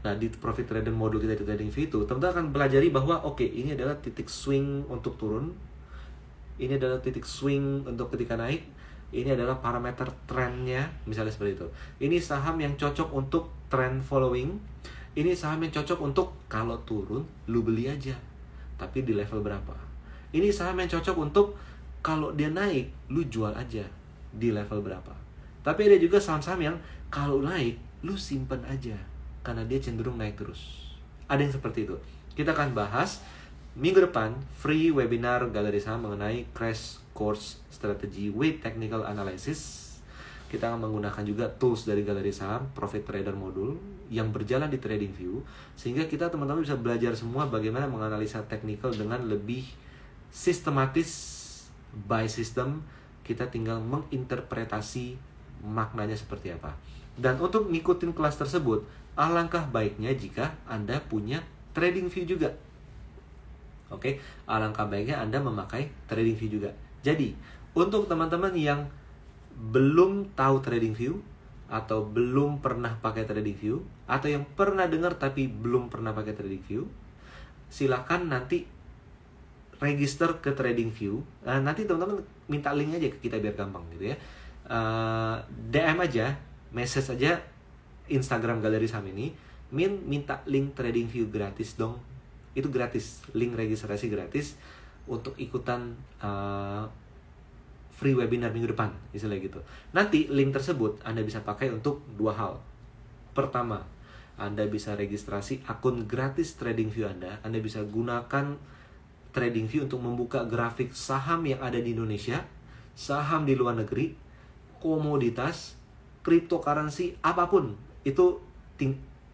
Nah, di profit trader modul kita di TradingView itu, teman-teman akan pelajari bahwa oke, ini adalah titik swing untuk turun, ini adalah titik swing untuk ketika naik, ini adalah parameter trennya, misalnya seperti itu. Ini saham yang cocok untuk trend following. Ini saham yang cocok untuk kalau turun, lu beli aja. Tapi di level berapa? Ini saham yang cocok untuk kalau dia naik, lu jual aja. Di level berapa? Tapi ada juga saham-saham yang kalau naik, lu simpen aja. Karena dia cenderung naik terus. Ada yang seperti itu. Kita akan bahas minggu depan free webinar Galeri Saham mengenai crash course strategy with technical analysis. Kita akan menggunakan juga tools dari Galeri Saham, Profit Trader Module yang berjalan di TradingView, sehingga kita teman-teman bisa belajar semua bagaimana menganalisa technical dengan lebih sistematis by system. Kita tinggal menginterpretasi maknanya seperti apa. Dan untuk ngikutin kelas tersebut, alangkah baiknya jika Anda punya TradingView juga. Oke, alangkah baiknya Anda memakai TradingView juga. Jadi, untuk teman-teman yang belum tahu TradingView atau belum pernah pakai TradingView, atau yang pernah dengar tapi belum pernah pakai TradingView, silakan nanti register ke TradingView. Nanti teman-teman minta link aja ke kita biar gampang gitu ya. DM aja, message aja Instagram Galeri Saham ini, minta link TradingView gratis dong. Itu gratis, link registrasi gratis untuk ikutan free webinar minggu depan, istilah gitu. Nanti link tersebut Anda bisa pakai untuk dua hal. Pertama, Anda bisa registrasi akun gratis TradingView Anda. Anda bisa gunakan TradingView untuk membuka grafik saham yang ada di Indonesia, saham di luar negeri, komoditas, cryptocurrency, apapun. Itu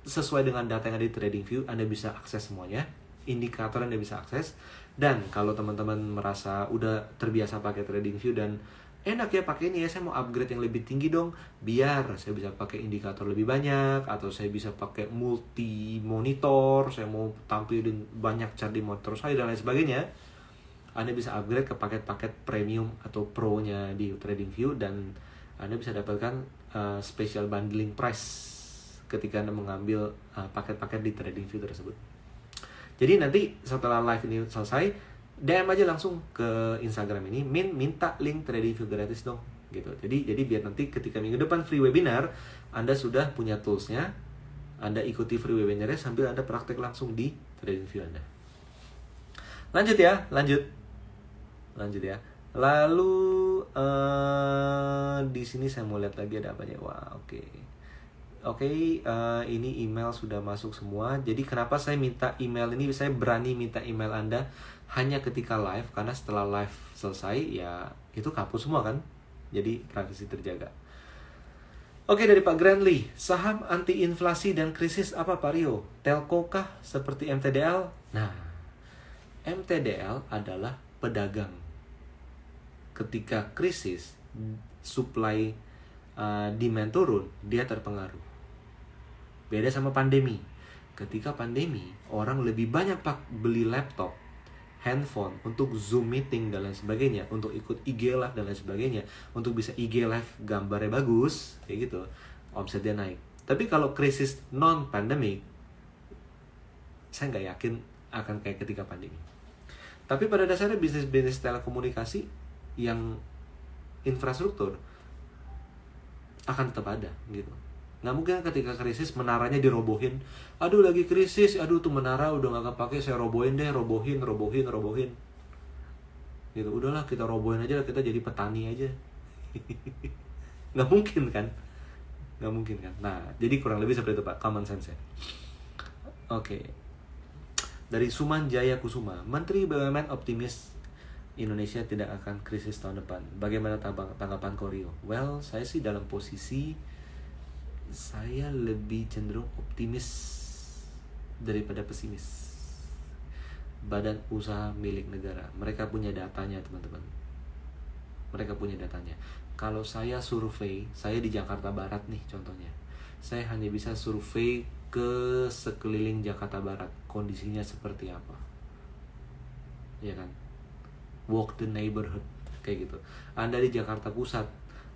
sesuai dengan data yang ada di TradingView, Anda bisa akses semuanya. Indikator Anda bisa akses. Dan kalau teman-teman merasa udah terbiasa pakai TradingView dan enak ya pakai ini ya, saya mau upgrade yang lebih tinggi dong, biar saya bisa pakai indikator lebih banyak, atau saya bisa pakai multi monitor, saya mau tampilin banyak chart di monitor saya dan lain sebagainya, Anda bisa upgrade ke paket-paket premium atau pro-nya di TradingView, dan Anda bisa dapatkan special bundling price ketika Anda mengambil paket-paket di TradingView tersebut. Jadi nanti setelah live ini selesai, DM aja langsung ke Instagram ini, minta link TradingView gratis dong. gitu. Jadi biar nanti ketika minggu depan free webinar, Anda sudah punya toolsnya, Anda ikuti free webinarnya sambil Anda praktek langsung di TradingView Anda. Lanjut ya. Lalu di sini saya mau lihat lagi ada apanya. Wah, oke, ini email sudah masuk semua. Jadi kenapa saya minta email ini? Saya berani minta email Anda hanya ketika live, karena setelah live selesai ya itu kapus semua kan. Jadi privasi terjaga. Oke, dari Pak Grandly, saham anti inflasi dan krisis apa Pak Rio? Telco kah seperti MTDL? Nah, MTDL adalah pedagang. Ketika krisis, supply demand turun, dia terpengaruh. Beda sama pandemi. Ketika pandemi, orang lebih banyak beli laptop, handphone untuk Zoom meeting dan lain sebagainya, untuk ikut IG live dan lain sebagainya, untuk bisa IG live gambarnya bagus, kayak gitu, omsetnya naik. Tapi kalau krisis non pandemic, saya nggak yakin akan kayak ketika pandemi. Tapi pada dasarnya bisnis telekomunikasi yang infrastruktur akan tetap ada gitu. Nggak mungkin ketika krisis menaranya dirobohin. Aduh lagi krisis, aduh tuh menara udah nggak kepake, saya robohin deh, robohin. Gitu, udahlah kita robohin aja lah, kita jadi petani aja. Nggak mungkin kan? Nah, jadi kurang lebih seperti itu Pak, common sense ya. Oke. Dari Suman Jaya Kusuma, Menteri BUMN optimis Indonesia tidak akan krisis tahun depan. Bagaimana tanggapan Korio? Well, saya sih dalam posisi saya lebih cenderung optimis daripada pesimis. Badan usaha milik negara, mereka punya datanya teman-teman. Kalau saya survei, saya di Jakarta Barat nih contohnya, saya hanya bisa survei ke sekeliling Jakarta Barat, kondisinya seperti apa, ya kan? Walk the neighborhood, kayak gitu. Anda di Jakarta Pusat,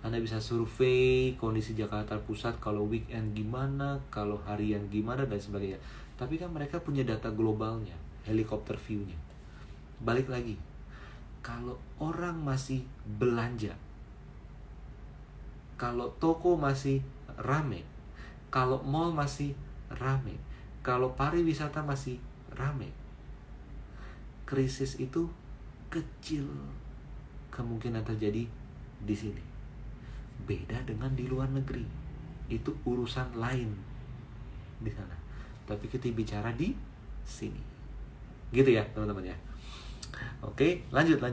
Anda bisa survei kondisi Jakarta Pusat, kalau weekend gimana, kalau harian gimana, dan sebagainya. Tapi kan mereka punya data globalnya, helikopter view-nya. Balik lagi, kalau orang masih belanja, kalau toko masih rame, kalau mall masih rame, kalau pariwisata masih rame, krisis itu kecil kemungkinan terjadi di sini. Beda dengan di luar negeri, itu urusan lain di sana. Tapi kita bicara di sini, gitu ya teman-teman ya. Oke, lanjut.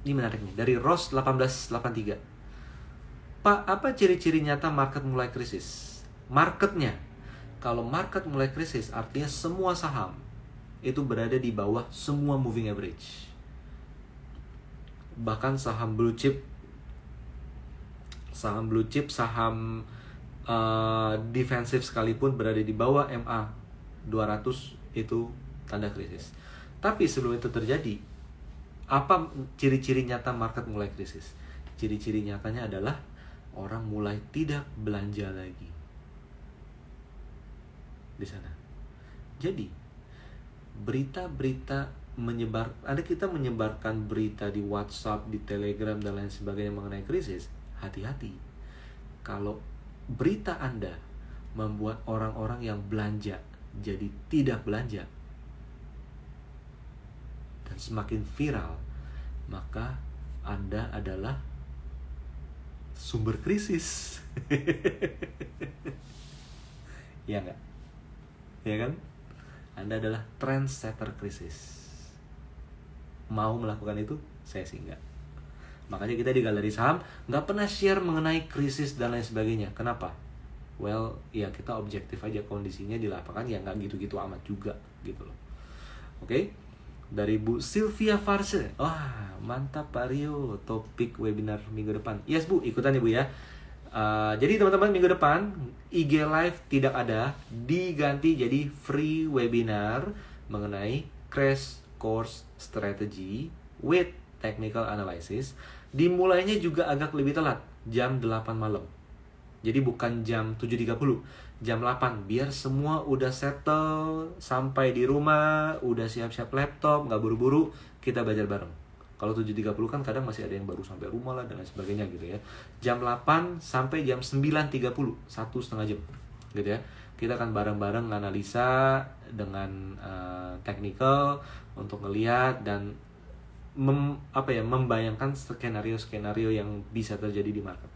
Ini menarik nih, dari Ros 1883. Pak, apa ciri-ciri nyata market mulai krisis? Marketnya, kalau market mulai krisis artinya semua saham itu berada di bawah semua moving average. Bahkan saham blue chip, saham defensif sekalipun berada di bawah MA 200, itu tanda krisis. Tapi sebelum itu terjadi, apa ciri-ciri nyata market mulai krisis? Ciri-ciri nyatanya adalah orang mulai tidak belanja lagi di sana. Jadi berita-berita kita menyebarkan berita di WhatsApp, di Telegram dan lain sebagainya mengenai krisis, hati-hati. Kalau berita Anda membuat orang-orang yang belanja jadi tidak belanja dan semakin viral, maka Anda adalah sumber krisis. Ya enggak? Ya kan? Anda adalah trendsetter krisis. Mau melakukan itu? Saya sih enggak. Makanya kita di Galeri Saham nggak pernah share mengenai krisis dan lain sebagainya. Kenapa? Well, ya kita objektif aja, kondisinya di lapangan ya nggak gitu-gitu amat juga gitu loh. Oke? Dari Bu Sylvia Farse. Wah, mantap Pak Rio, topik webinar minggu depan. Yes Bu, ikutan ya Bu ya. Jadi teman-teman, minggu depan IG Live tidak ada, diganti jadi free webinar mengenai Crash Course Strategy with Technical Analysis. Dimulainya juga agak lebih telat, jam 8 malam. Jadi bukan jam 7.30, jam 8, biar semua udah settle, sampai di rumah, udah siap-siap laptop, nggak buru-buru, kita belajar bareng. Kalau 7.30 kan kadang masih ada yang baru sampai rumah lah dan lain sebagainya gitu ya. Jam 8 sampai jam 9.30, 1,5 jam gitu ya. Kita akan bareng-bareng analisa dengan technical untuk ngelihat dan membayangkan skenario-skenario yang bisa terjadi di market.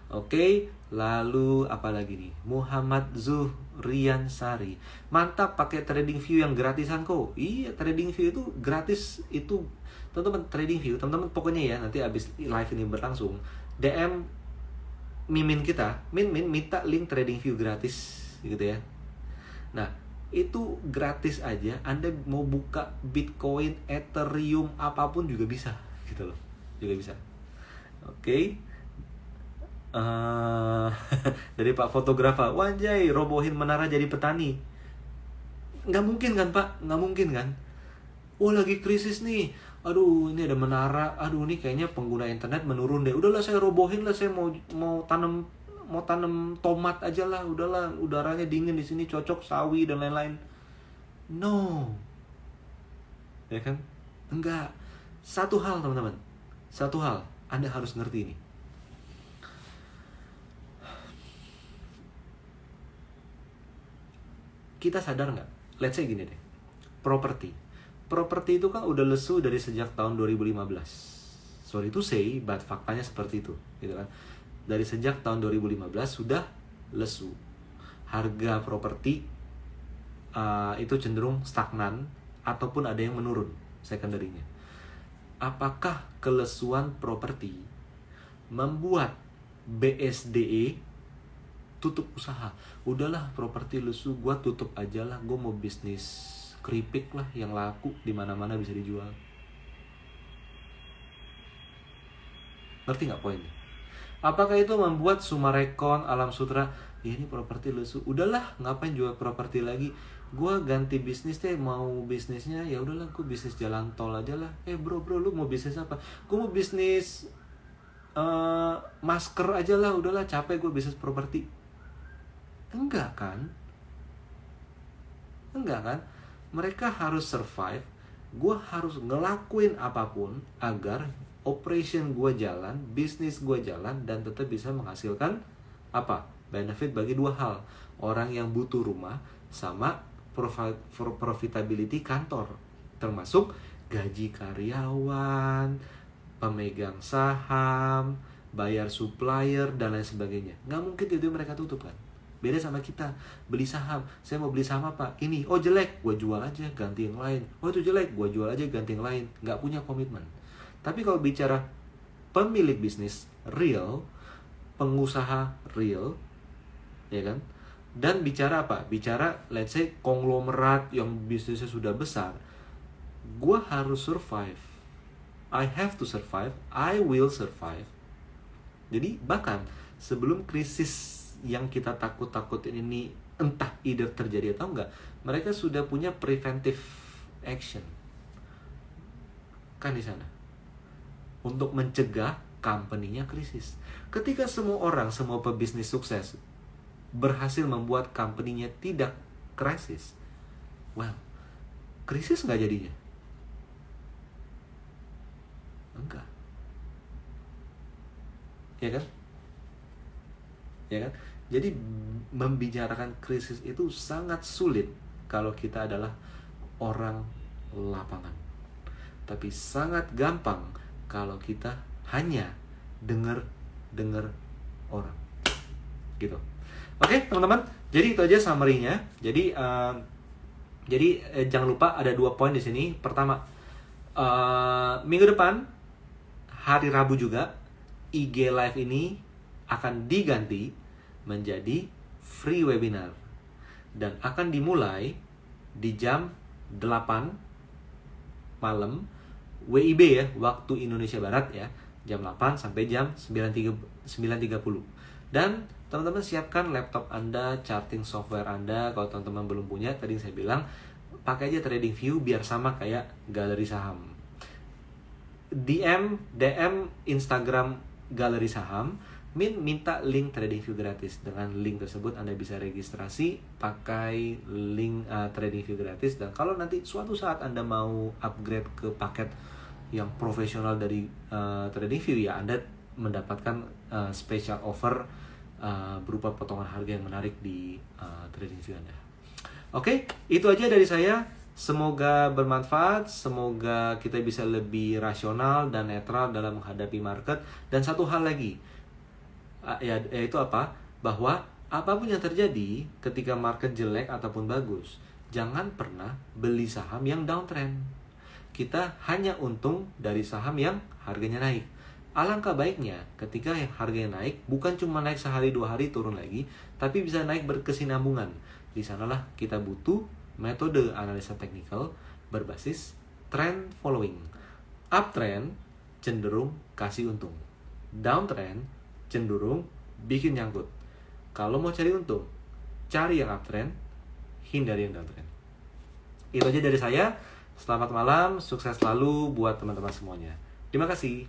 Oke, lalu apa lagi nih? Muhammad Zuhriansari. Mantap pakai TradingView yang gratisan kok. Iya, TradingView itu gratis itu. Teman-teman, TradingView, teman-teman pokoknya ya nanti abis live ini berlangsung, DM Mimin kita, Min minta link TradingView gratis gitu ya. Nah, itu gratis aja. Anda mau buka Bitcoin, Ethereum, apapun juga bisa gitu loh. Juga bisa. Oke. Dari Pak Fotografer, wanjay robohin menara jadi petani. Nggak mungkin kan Pak? Nggak mungkin kan? Oh lagi krisis nih, aduh ini ada menara, aduh ini kayaknya pengguna internet menurun deh. Udahlah saya robohin lah, saya mau tanam tomat aja lah, udahlah udaranya dingin di sini cocok sawi dan lain-lain. No, ya kan? Enggak. Satu hal teman-teman, satu hal Anda harus ngerti ini. Kita sadar nggak? Let's say gini deh, properti itu kan udah lesu dari sejak tahun 2015. Sorry to say, but faktanya seperti itu, gitu kan? Dari sejak tahun 2015 sudah lesu. Harga properti itu cenderung stagnan ataupun ada yang menurun secondary-nya. Apakah kelesuan properti membuat BSDE tutup usaha? Udahlah properti lesu, gua tutup aja lah, gua mau bisnis keripik lah yang laku di mana-mana bisa dijual. Ngerti nggak poinnya? Apakah itu membuat Sumarekon, Alam Sutra, ini properti lesu, udahlah ngapain jual properti lagi, gua ganti bisnis deh, mau bisnisnya ya udahlah gua bisnis jalan tol aja lah. Bro lu mau bisnis apa? Gua mau bisnis masker aja lah, udahlah capek gua bisnis properti. Enggak kan? Mereka harus survive. Gue harus ngelakuin apapun agar operation gue jalan, bisnis gue jalan, dan tetap bisa menghasilkan apa? Benefit bagi dua hal. Orang yang butuh rumah sama profitability kantor, termasuk gaji karyawan, pemegang saham, bayar supplier, dan lain sebagainya. Nggak mungkin itu mereka tutup kan? Beda sama kita, beli saham. Saya mau beli saham apa? Ini, oh jelek, gue jual aja, ganti yang lain. Oh itu jelek, gue jual aja, ganti yang lain. Nggak punya komitmen. Tapi kalau bicara pemilik bisnis real, pengusaha real, ya kan? Dan bicara apa? Bicara, let's say, konglomerat yang bisnisnya sudah besar. Gue harus survive. I have to survive. I will survive. Jadi bahkan sebelum krisis yang kita takut-takutin ini entah either terjadi atau enggak, mereka sudah punya preventive action kan di sana untuk mencegah company-nya krisis. Ketika semua pebisnis sukses berhasil membuat company-nya tidak krisis, well, krisis nggak jadinya? Enggak, ya kan? Jadi membicarakan krisis itu sangat sulit kalau kita adalah orang lapangan. Tapi sangat gampang kalau kita hanya dengar orang. Gitu. Oke, teman-teman. Jadi itu aja summary-nya. Jadi jangan lupa ada 2 poin di sini. Pertama, minggu depan hari Rabu juga IG Live ini akan diganti menjadi free webinar dan akan dimulai di jam 8 malam WIB ya, waktu Indonesia Barat ya, jam 8 sampai jam 9.30. Dan teman-teman siapkan laptop Anda, charting software Anda. Kalau teman-teman belum punya, tadi saya bilang pakai aja TradingView biar sama kayak galeri saham. DM Instagram galeri saham, minta link TradingView gratis. Dengan link tersebut Anda bisa registrasi pakai link TradingView gratis. Dan kalau nanti suatu saat Anda mau upgrade ke paket yang profesional dari TradingView, ya Anda mendapatkan special offer berupa potongan harga yang menarik di TradingView Anda. Oke, itu aja dari saya. Semoga bermanfaat, semoga kita bisa lebih rasional dan netral dalam menghadapi market. Dan satu hal lagi, yaitu apa? Bahwa apapun yang terjadi ketika market jelek ataupun bagus, jangan pernah beli saham yang downtrend. Kita hanya untung dari saham yang harganya naik. Alangkah baiknya ketika harganya naik, bukan cuma naik sehari 2 hari turun lagi, tapi bisa naik berkesinambungan. Di sanalah kita butuh metode analisa teknikal berbasis trend following. Uptrend cenderung kasih untung, downtrend cenderung bikin nyangkut. Kalau mau cari untung, cari yang uptrend, hindari yang downtrend. Itu aja dari saya. Selamat malam, sukses selalu buat teman-teman semuanya. Terima kasih.